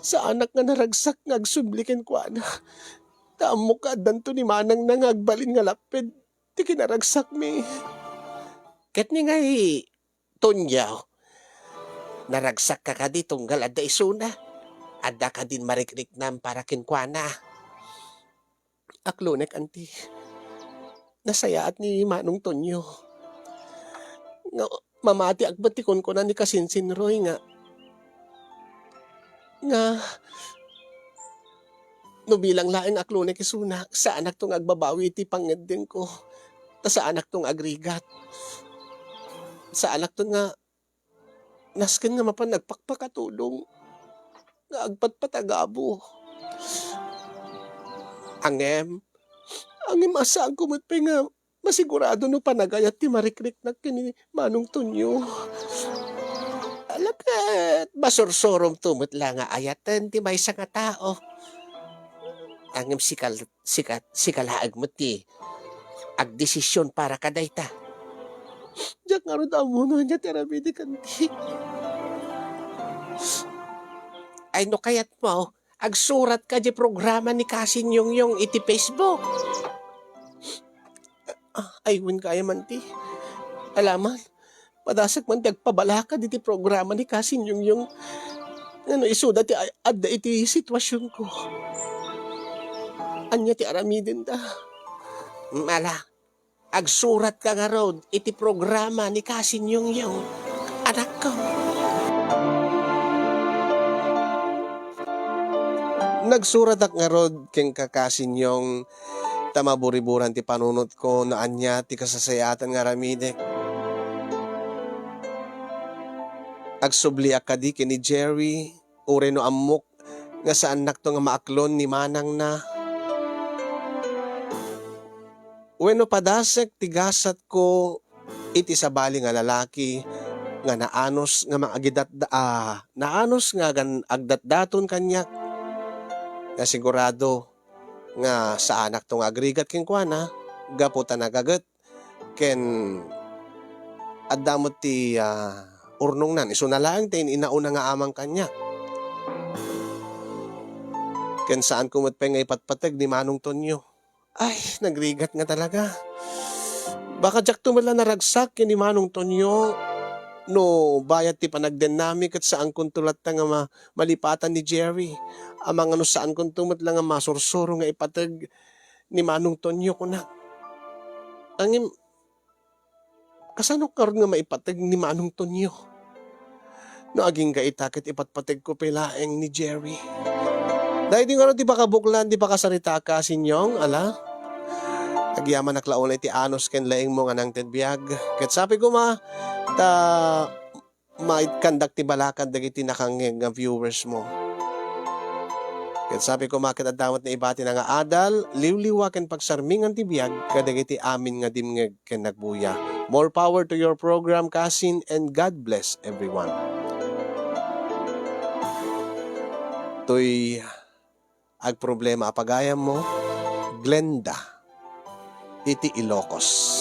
[SPEAKER 1] Sa anak nga naragsak nga agsubliken ko ana. Taamo ka danto ni manang nangagbalin nga lapid. Ti kinaragsak mi. Ket ni nga tunyaw. Naragsak ka ka di tunggal adda isuna. Adda ka din marikrik nam para kinkwana. Aklonek anti. Nasayaat ni Manong Tonyo. Nga mamati agbatikon ko na ni Kasinsin Roy nga no bilang laing aklonek isuna sa anak tong agbabawi ti pangedeng ko. Ta sa anak tong agrigat. Sa anak tong nga nasken nga mapan nagpakpakatulong nga agpatpatagabo. Angem asaan kumot pa nga masigurado no panagayat ti marikrik na kini Manong Tonyo. Alakat, basursurom tumot lang nga ayatan ti may nga tao. Angem sikalaag mo ti agdesisyon para kadayta. Diyak nga rin mo no niya terabidi kanti. Ay no kayat mo, agsurat ka di programa ni Kasin yung iti Facebook. Ayun kaya man ti. Alaman, padasag man ti agpabalaka di ti programa ni Kasin yung ano isuda ti adda iti sitwasyon ko. Anya ti aramidin ta. Mala, agsurat ka nga ron iti programa ni Kasin yung anak ko. Nagsurat ak nga ron keng kakasin yung tamaburiburan ti panunot ko na anya ti kasasayatan nga ramidek. Agsubli akadi kini Jerry, ure no amok nga saan nakto nga maaklon ni manang na. Uweno padasek tigasat ko iti sabali nga lalaki nga naanos nga maagidat naanos nga gan agdatdaton kanyak. Nga sigurado nga sa anak tong agrigat ken kuana gaputan nagagat ken addamot ti urnong nan iso na lang tin inauna nga amang kanya ken saan kumot pa nga ipatpatag ni Manong Tonyo. Ay nagrigat nga talaga baka jak tumala naragsak ken ni Manong Tonyo no bayat ti panagdinamik at saan kung tulat nga malipatan ni Jerry amang ano saan kung tumat lang nga masursuro nga ipatag ni Manong Tonyo ko na. Angim, kasano karon nga maipatag ni Manong Tonyo? No aging kaitakit ipatpatag ko pilaeng ni Jerry. Dahil di nga di ba kabuklan, di ba kasarita ka sinyong, ala? Agyaman naklaon iti anos ken laing mo nga nang tedbiag. Ket sabi ko ta mait kandak ti balakad dagiti nakangeng nga viewers mo. Ket sabi ko makit adamot na ibati na nga adal, liwliwa ken pagsarmingan ti biag, kadagiti amin nga dimngeg ken nagbuya. More power to your program, Kasin, and God bless everyone. Toy ag problema apagayam mo, Glenda, iti Ilocos.